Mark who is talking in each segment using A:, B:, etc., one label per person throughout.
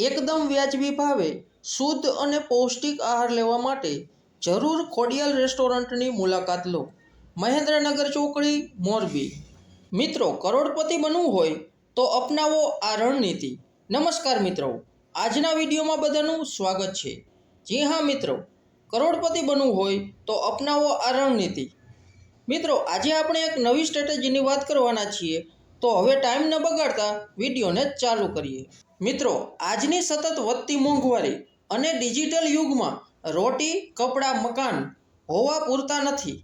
A: એકદમ વ્યાજબી ભાવે શુદ્ધ અને પૌષ્ટિક આહાર લેવા માટે જરૂર ખોડિયાલ રેસ્ટોરન્ટની મુલાકાત લો. મહેન્દ્રનગર ચોકડી, મોરબી. મિત્રો, કરોડપતિ બનવું હોય તો અપનાવો આ રણનીતિ. નમસ્કાર મિત્રો, આજના વિડીયોમાં બધાનું સ્વાગત છે. જી હા મિત્રો, કરોડપતિ બનવું હોય તો અપનાવો આ રણનીતિ. મિત્રો, આજે આપણે એક નવી સ્ટ્રેટેજીની વાત કરવાના છીએ, તો હવે ટાઈમ ન બગાડતા વિડીયોને ચાલુ કરીએ. મિત્રો, આજની સતત વધતી મોંઘવારી અને ડિજિટલ યુગમાં રોટી, કપડાં, મકાન હોવા પૂરતા નથી,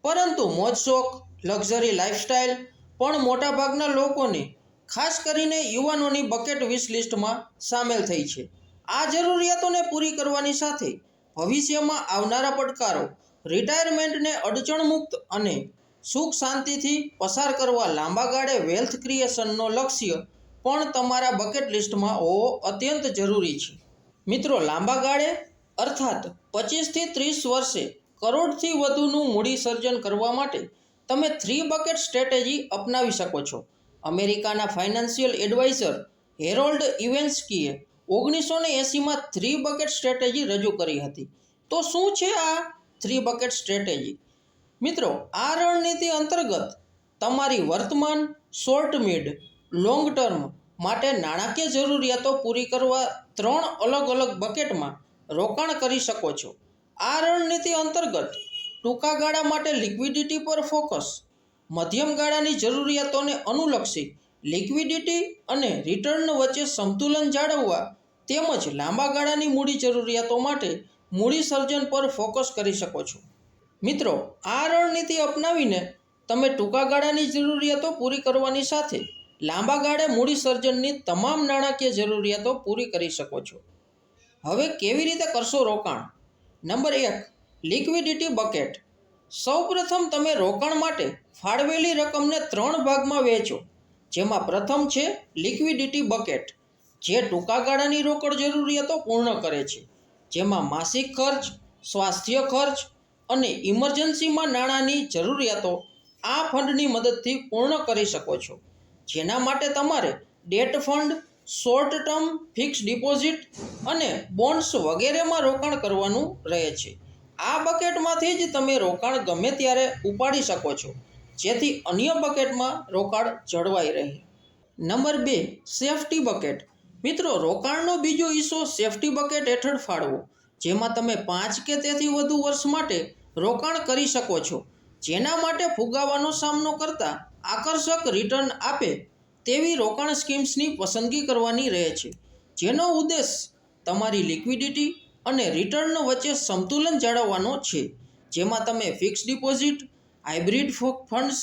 A: પરંતુ મોજ શોખ, લક્ઝરી લાઇફસ્ટાઇલ પણ મોટાભાગના લોકોની, ખાસ કરીને યુવાનોની બકેટ વિશ લિસ્ટમાં સામેલ થઈ છે. આ જરૂરિયાતોને પૂરી કરવાની સાથે ભવિષ્યમાં આવનારા પડકારો, રિટાયરમેન્ટને અડચણમુક્ત અને સુખ શાંતિથી પસાર કરવા લાંબા ગાળે વેલ્થ ક્રિએશનનો લક્ષ્ય પણ તમારા બકેટ લિસ્ટમાં હોવો અત્યંત જરૂરી છે. મિત્રો, લાંબા ગાળે અર્થાત 25 થી 30 વર્ષે કરોડથી વધુનું મૂડી સર્જન કરવા માટે તમે 3 બકેટ સ્ટ્રેટેજી અપનાવી શકો છો. અમેરિકાના ફાઇનાન્શિયલ એડવાઇઝર હેરોલ્ડ ઇવેન્સ્કીએ 1980માં 3 બકેટ સ્ટ્રેટેજી રજૂ કરી હતી. તો શું છે આ 3 બકેટ સ્ટ્રેટેજી? મિત્રો, આ રણનીતિ અંતર્ગત તમારી વર્તમાન, શોર્ટ, મિડ, લોંગ ટર્મ માટે નાણાકીય જરૂરિયાતો પૂરી કરવા 3 અલગ અલગ બકેટમાં રોકાણ કરી શકો છો. આ રણનીતિ અંતર્ગત ટૂંકા ગાળા માટે લિક્વિડિટી પર ફોકસ, મધ્યમ ગાળાની જરૂરિયાતોને અનુલક્ષી લિક્વિડિટી અને રિટર્ન વચ્ચે સંતુલન જાળવવા તેમજ લાંબા ગાળાની મૂડી જરૂરિયાતો માટે મૂડી સર્જન પર ફોકસ કરી શકો છો. મિત્રો, આ રણનીતિ અપનાવીને તમે ટૂંકા ગાળાની જરૂરિયાતો પૂરી કરવાની સાથે લાંબા ગાળે મૂડી સર્જનની તમામ નાણાકીય જરૂરિયાતો પૂરી કરી શકો છો. હવે કેવી રીતે કરશો રોકાણ? Number 1, liquidity bucket. સૌપ્રથમ તમે રોકાણ માટે ફાળવેલી રકમને 3 ભાગમાં વહેંચો, જેમાં પ્રથમ છે લિક્વિડિટી બકેટ, જે ટૂંકા ગાળાની રોકડ જરૂરિયાતો પૂર્ણ કરે છે, જેમાં માસિક ખર્ચ, સ્વાસ્થ્ય ખર્ચ અને ઇમરજન્સીમાં નાણાંની જરૂરિયાતો આ ફંડની મદદથી પૂર્ણ કરી શકો છો. જેના માટે તમારે date fund, short term fix deposit અને બોન્ડ્સ વગેરેમાં રોકાણ કરવાનું રહે છે. આ બકેટમાંથી જ તમે રોકાણ ગમે ત્યારે ઉપાડી શકો છો, જેથી અન્ય બકેટમાં રોકાણ જળવાઈ રહે. Number 2, safety bucket. મિત્રો, રોકાણનો બીજો હિસ્સો સેફટી બકેટ હેઠળ ફાળવો, જેમાં તમે 5 કે તેથી વધુ વર્ષ માટે રોકાણ કરી શકો છો, જેના માટે ફુગાવાનો સામનો કરતા આકર્ષક રિટર્ન આપે તેવી રોકાણ સ્કીમ્સની પસંદગી કરવાની રહે છે, જેનો ઉદ્દેશ તમારી લિક્વિડિટી અને રિટર્ન વચ્ચે સંતુલન જાળવવાનો છે. જેમાં તમે fix deposit, hybrid funds,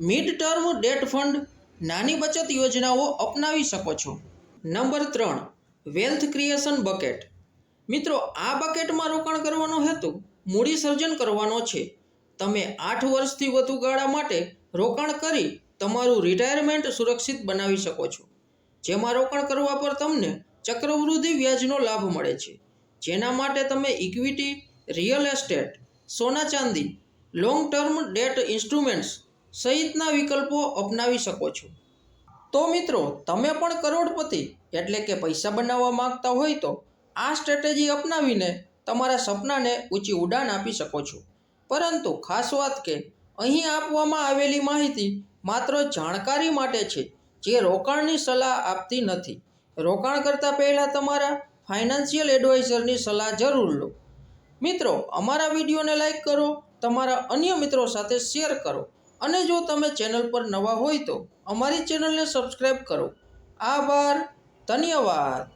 A: mid term date fund, નાની બચત યોજનાઓ અપનાવી શકો છો. Number 3, wealth creation bucket. મિત્રો, આ બકેટમાં રોકાણ કરવાનો હેતુ મૂડી સર્જન કરવાનો છે. તમે 8 વર્ષથી વધુ ગાળા માટે રોકાણ કરી તમારું રિટાયરમેન્ટ સુરક્ષિત બનાવી શકો છો. જેમાં રોકાણ કરવા પર તમને ચક્રવૃદ્ધિ વ્યાજનો લાભ મળે છે, જેના માટે તમે ઇક્વિટી, રિયલ એસ્ટેટ, સોના ચાંદી, લોંગ ટર્મ ડેટ ઇન્સ્ટ્રુમેન્ટ્સ સહિતના વિકલ્પો અપનાવી શકો છો. તો મિત્રો, તમે પણ કરોડપતિ એટલે કે પૈસા બનાવવા માંગતા હોય તો આ સ્ટ્રેટેજી અપનાવીને તમારા સપનાને ઊંચી ઉડાન આપી શકો છો. પરંતુ ખાસ વાત કે અહીં આપવામાં આવેલી માહિતી માત્ર જાણકારી માટે છે, જે રોકાણની સલાહ આપતી નથી. રોકાણ કરતાં પહેલાં તમારા ફાઇનાન્શિયલ એડવાઇઝરની સલાહ જરૂર લો. મિત્રો, અમારા વિડીયોને લાઈક કરો, તમારા અન્ય મિત્રો સાથે શેર કરો અને જો તમે ચેનલ પર નવા હોય તો અમારી ચેનલને સબસ્ક્રાઈબ કરો. આભાર, ધન્યવાદ.